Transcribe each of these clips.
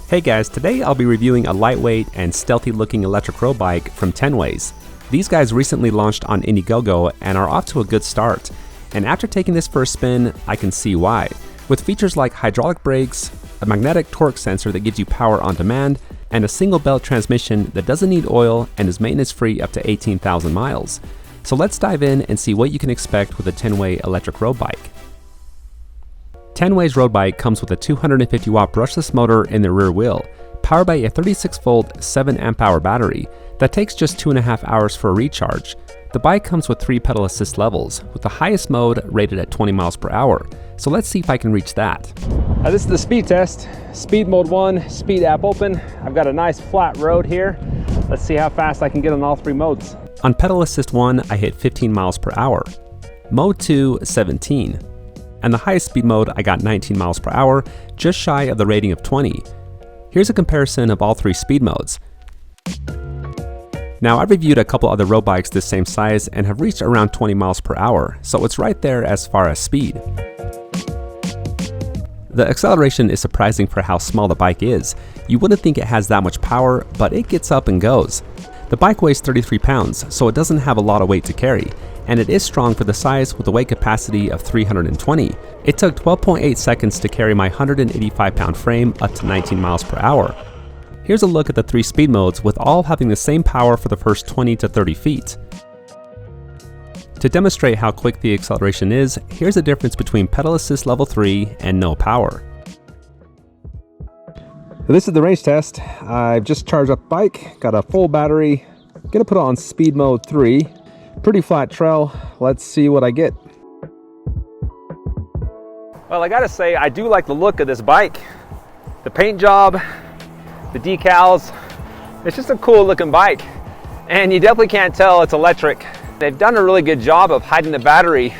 Hey guys, today I'll be reviewing a lightweight and stealthy looking electric road bike from Tenways. These guys recently launched on Indiegogo and are off to a good start. And after taking this for a spin, I can see why. With features like hydraulic brakes, a magnetic torque sensor that gives you power on demand, and a single belt transmission that doesn't need oil and is maintenance free up to 18,000 miles. So let's dive in and see what you can expect with a Tenway electric road bike. Tenway's road bike comes with a 250 watt brushless motor in the rear wheel, powered by a 36 volt 7 amp hour battery that takes just 2.5 hours for a recharge. The bike comes with 3 pedal assist levels, with the highest mode rated at 20 miles per hour. So let's see if I can reach that. This is the speed test. Speed mode 1, speed app open. I've got a nice flat road here. Let's see how fast I can get on all 3 modes. On pedal assist 1, I hit 15 miles per hour. Mode 2, 17. And the highest speed mode, I got 19 miles per hour, just shy of the rating of 20. Here's a comparison of all 3 speed modes. Now, I've reviewed a couple other road bikes this same size and have reached around 20 miles per hour, so it's right there as far as speed. The acceleration is surprising for how small the bike is. You wouldn't think it has that much power, but it gets up and goes. The bike weighs 33 pounds, so it doesn't have a lot of weight to carry, and it is strong for the size with a weight capacity of 320. It took 12.8 seconds to carry my 185 pound frame up to 19 miles per hour. Here's a look at the 3 speed modes, with all having the same power for the first 20 to 30 feet. To demonstrate how quick the acceleration is, here's the difference between pedal assist level 3 and no power. This is the range test. I've just charged up the bike, got a full battery. Gonna put it on speed mode 3. Pretty flat trail. Let's see what I get. Well, I gotta say, I do like the look of this bike. The paint job, the decals. It's just a cool looking bike. And you definitely can't tell it's electric. They've done a really good job of hiding the battery.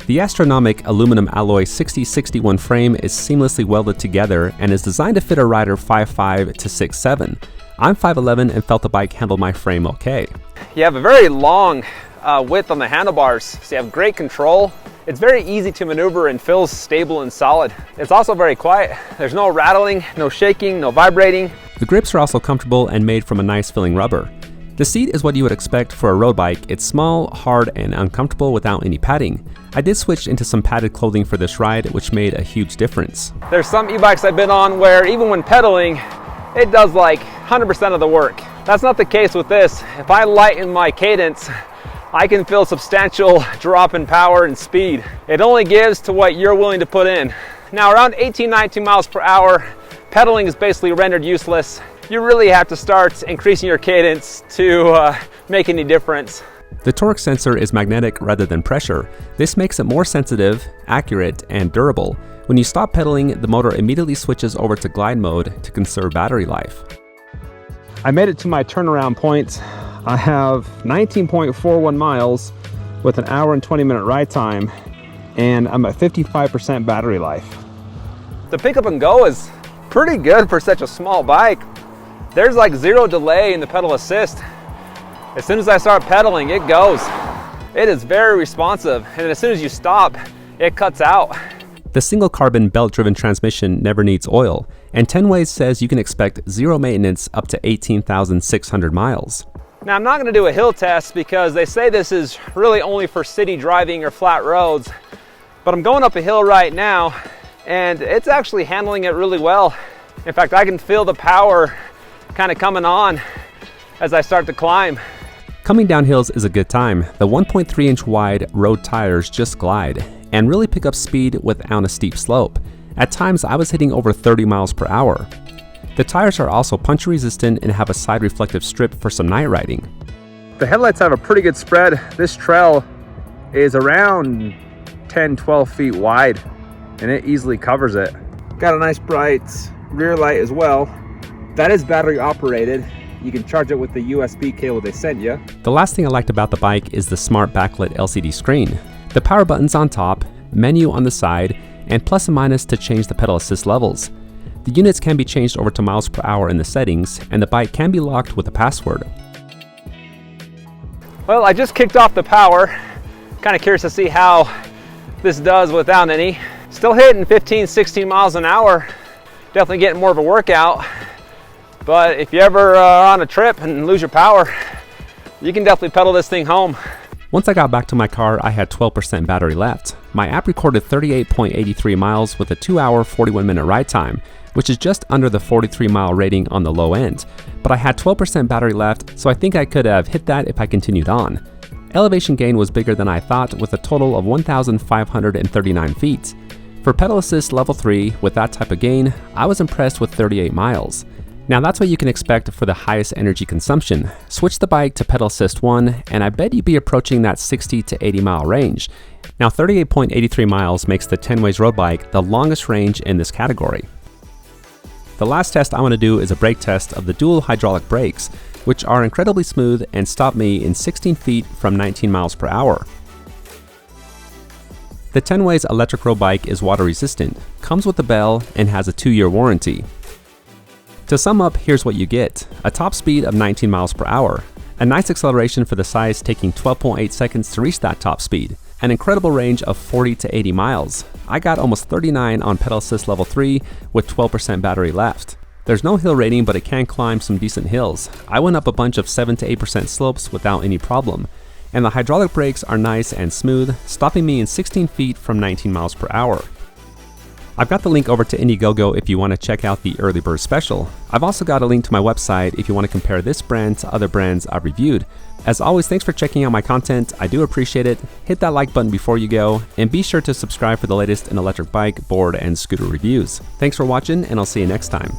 The astronomic aluminum alloy 6061 frame is seamlessly welded together and is designed to fit a rider 5'5" to 6'7". I'm 5'11" and felt the bike handled my frame okay. You have a very long width on the handlebars, so you have great control. It's very easy to maneuver and feels stable and solid. It's also very quiet. There's no rattling, no shaking, no vibrating. The grips are also comfortable and made from a nice feeling rubber. The seat is what you would expect for a road bike. It's small, hard, and uncomfortable without any padding. I did switch into some padded clothing for this ride, which made a huge difference. There's some e-bikes I've been on where even when pedaling, it does like 100% of the work. That's not the case with this. If I lighten my cadence, I can feel substantial drop in power and speed. It only gives to what you're willing to put in. Now around 18-19 miles per hour, pedaling is basically rendered useless. You really have to start increasing your cadence to make any difference. The torque sensor is magnetic rather than pressure. This makes it more sensitive, accurate, and durable. When you stop pedaling, the motor immediately switches over to glide mode to conserve battery life. I made it to my turnaround point. I have 19.41 miles with an hour and 20-minute ride time, and I'm at 55% battery life. The pickup and go is pretty good for such a small bike. There's like 0 delay in the pedal assist. As soon as I start pedaling, it goes. It is very responsive, and as soon as you stop, it cuts out. The single carbon belt-driven transmission never needs oil, and Tenways says you can expect 0 maintenance up to 18,600 miles. Now, I'm not going to do a hill test because they say this is really only for city driving or flat roads, but I'm going up a hill right now, and it's actually handling it really well. In fact, I can feel the power kind of coming on as I start to climb. Coming down hills is a good time. The 1.3 inch wide road tires just glide and really pick up speed without a steep slope. At times I was hitting over 30 miles per hour. The tires are also punch resistant and have a side reflective strip for some night riding. The headlights have a pretty good spread. This trail is around 10-12 feet wide and it easily covers it. Got a nice bright rear light as well. That is battery operated. You can charge it with the USB cable they sent you. The last thing I liked about the bike is the smart backlit LCD screen. The power buttons on top, menu on the side, and plus and minus to change the pedal assist levels. The units can be changed over to miles per hour in the settings, and the bike can be locked with a password. Well, I just kicked off the power. Kind of curious to see how this does without any. Still hitting 15, 16 miles an hour. definitely getting more of a workout. But if you ever are on a trip and lose your power, you can definitely pedal this thing home. Once I got back to my car, I had 12% battery left. My app recorded 38.83 miles with a 2-hour 41-minute ride time, which is just under the 43-mile rating on the low end. But I had 12% battery left, so I think I could have hit that if I continued on. Elevation gain was bigger than I thought, with a total of 1,539 feet. For pedal assist level 3 with that type of gain, I was impressed with 38 miles. Now that's what you can expect for the highest energy consumption. Switch the bike to pedal assist 1 and I bet you'd be approaching that 60 to 80 mile range. Now 38.83 miles makes the Tenways road bike the longest range in this category. The last test I want to do is a brake test of the dual hydraulic brakes, which are incredibly smooth and stop me in 16 feet from 19 miles per hour. The Tenways electric road bike is water resistant, comes with a bell, and has a 2-year warranty. To sum up, here's what you get: a top speed of 19 miles per hour, a nice acceleration for the size taking 12.8 seconds to reach that top speed, an incredible range of 40 to 80 miles. I got almost 39 on pedal assist level 3 with 12% battery left. There's no hill rating, but it can climb some decent hills. I went up a bunch of 7 to 8% slopes without any problem. And the hydraulic brakes are nice and smooth, stopping me in 16 feet from 19 miles per hour. I've got the link over to Indiegogo if you want to check out the early bird special. I've also got a link to my website if you want to compare this brand to other brands I've reviewed. As always, thanks for checking out my content. I do appreciate it. Hit that like button before you go, and be sure to subscribe for the latest in electric bike, board, and scooter reviews. Thanks for watching, and I'll see you next time.